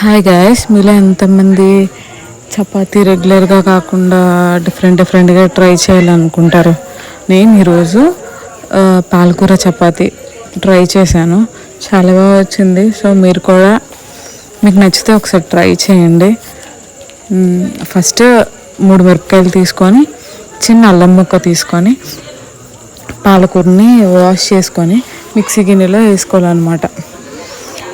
Hi guys, మీలో ఎంతమంది చపాతీ రెగ్యులర్గా కాకుండా డిఫరెంట్గా ట్రై చేయాలనుకుంటారు? నేను ఈరోజు పాలకూర చపాతీ ట్రై చేశాను. చాలా బాగా వచ్చింది. సో మీరు కూడా మీకు నచ్చితే ఒకసారి ట్రై చేయండి. ఫస్ట్ 3 మిరపకాయలు తీసుకొని, చిన్న అల్లం ముక్క తీసుకొని, పాలకూరని వాష్ చేసుకొని మిక్సీ గిన్నెలో వేసుకోవాలన్నమాట.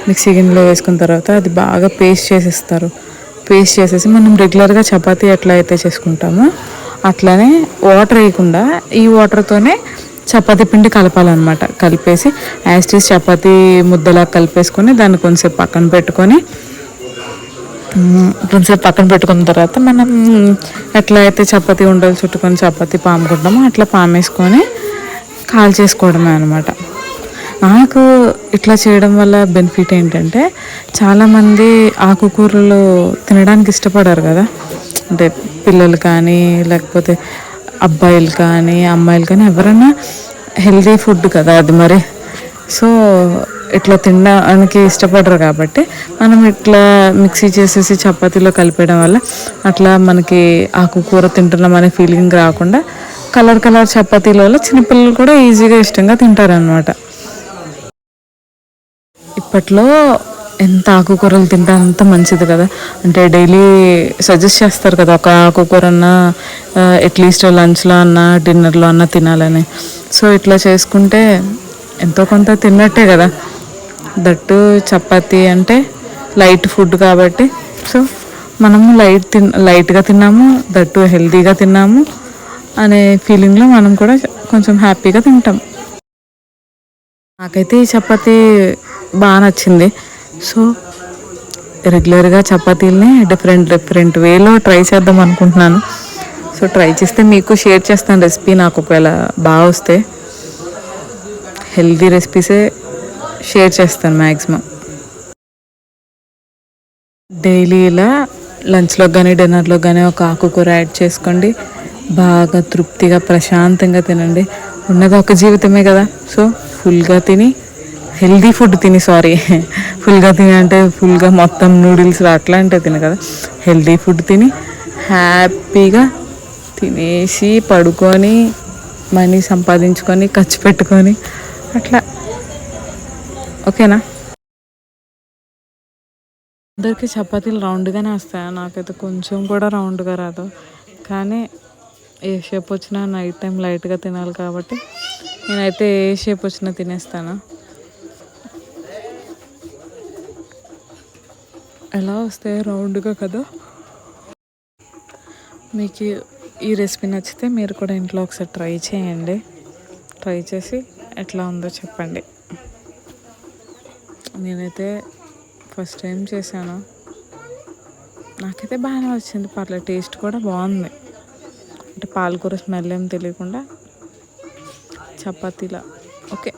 మిక్సీ గిన్నెలో వేసుకున్న తర్వాత అది బాగా పేస్ట్ చేసేస్తారు. పేస్ట్ చేసేసి మనం రెగ్యులర్గా చపాతీ ఎట్లా అయితే చేసుకుంటామో అట్లానే వాటర్ వేయకుండా ఈ వాటర్తోనే చపాతీ పిండి కలపాలన్నమాట. కలిపేసి యాస్టీస్ చపాతీ ముద్దలా కలిపేసుకొని దాన్ని కొంచెంసేపు పక్కన పెట్టుకున్న తర్వాత మనం ఎట్లా అయితే చపాతీ ఉండలు చుట్టుకొని చపాతీ పాముకుంటామో అట్లా పామేసుకొని కాల్ చేసుకోవడమే అనమాట. నాకు ఇట్లా చేయడం వల్ల బెనిఫిట్ ఏంటంటే, చాలామంది ఆకుకూరలు తినడానికి ఇష్టపడారు కదా, అంటే పిల్లలు కానీ లేకపోతే అబ్బాయిలు కానీ అమ్మాయిలు కానీ ఎవరైనా హెల్దీ ఫుడ్ కదా అది. మరి సో ఇట్లా తినడానికి ఇష్టపడరు కాబట్టి మనం ఇట్లా మిక్సీ చేసేసి చపాతీలో కలిపేయడం వల్ల అట్లా మనకి ఆకుకూర తింటున్నాం అనే ఫీలింగ్ రాకుండా కలర్ చపాతీలలో చిన్నపిల్లలు కూడా ఈజీగా ఇష్టంగా తింటారనమాట. ఇప్పట్లో ఎంత ఆకుకూరలు తింటే అంత మంచిది కదా. అంటే డైలీ సజెస్ట్ చేస్తారు కదా, ఒక ఆకుకూర అన్నా అట్లీస్ట్ లంచ్లో అన్నా డిన్నర్లో అన్నా తినాలని. సో ఇట్లా చేసుకుంటే ఎంతో కొంత తిన్నట్టే కదా. దట్టు చపాతీ అంటే లైట్ ఫుడ్ కాబట్టి, సో మనము లైట్గా తిన్నాము, దట్టు హెల్తీగా తిన్నాము అనే ఫీలింగ్లో మనం కూడా కొంచెం హ్యాపీగా తింటాం. నాకైతే ఈ చపాతీ బాగా నచ్చింది. సో రెగ్యులర్గా చపాతీలని డిఫరెంట్ వేలో ట్రై చేద్దాం అనుకుంటున్నాను. సో ట్రై చేస్తే మీకు షేర్ చేస్తాను రెసిపీ. నాకు ఒకవేళ బాగా వస్తే హెల్తీ రెసిపీసే షేర్ చేస్తాను మ్యాక్సిమం. డైలీ ఇలా లంచ్లో కానీ డిన్నర్లో కానీ ఒక ఆకుకూర యాడ్ చేసుకోండి. బాగా తృప్తిగా ప్రశాంతంగా తినండి. ఉన్నది ఒక జీవితమే కదా. సో ఫుల్గా తిని హెల్దీ ఫుడ్ తిని, ఫుల్గా తిని అంటే ఫుల్గా మొత్తం నూడిల్స్ అట్లాంటివి తిని కదా, హెల్దీ ఫుడ్ తిని హ్యాపీగా తినేసి పడుకొని మనీ సంపాదించుకొని ఖర్చు పెట్టుకొని అట్లా. ఓకేనా? అందరికీ చపాతీలు రౌండ్గానే వస్తాయి, నాకైతే కొంచెం కూడా రౌండ్గా రాదు. కానీ ఏ షేప్ వచ్చినా నైట్ టైం లైట్గా తినాలి కాబట్టి నేనైతే ఏ షేప్ వచ్చినా తినేస్తాను. ఎలా వస్తాయి రౌండ్గా కదా. మీకు ఈ రెసిపీ నచ్చితే మీరు కూడా ఇంట్లో ఒకసారి ట్రై చేయండి. ట్రై చేసి ఎట్లా ఉందో చెప్పండి. నేనైతే ఫస్ట్ టైం చేశాను, నాకైతే బాగానే వచ్చింది. పర్లేదు, టేస్ట్ కూడా బాగుంది. అంటే పాలకూర స్మెల్ ఏం తెలియకుండా చపాతీలా ఓకే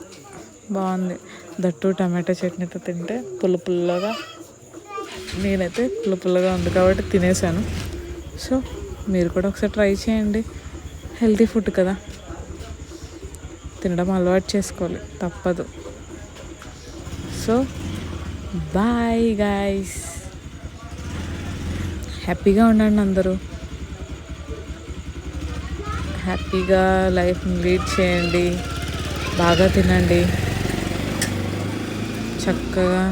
బాగుంది. దట్టు టమాటో చట్నీతో తింటే పుల్లగా, నేనైతే పుల్లగా ఉంది కాబట్టి తినేసాను. సో మీరు కూడా ఒకసారి ట్రై చేయండి. హెల్తీ ఫుడ్ కదా, తినడం అలవాటు చేసుకోవాలి, తప్పదు. సో బాయ్ గాయ్స్, హ్యాపీగా ఉండండి అందరూ. హ్యాపీగా లైఫ్ని లీడ్ చేయండి. బాగా తినండి, చక్కగా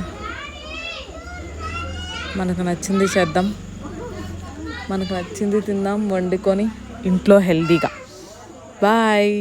మనకు నచ్చింది చేద్దాం, మనకు నచ్చింది తిందాం వండుకొని ఇంట్లో హెల్తీగా. బాయ్.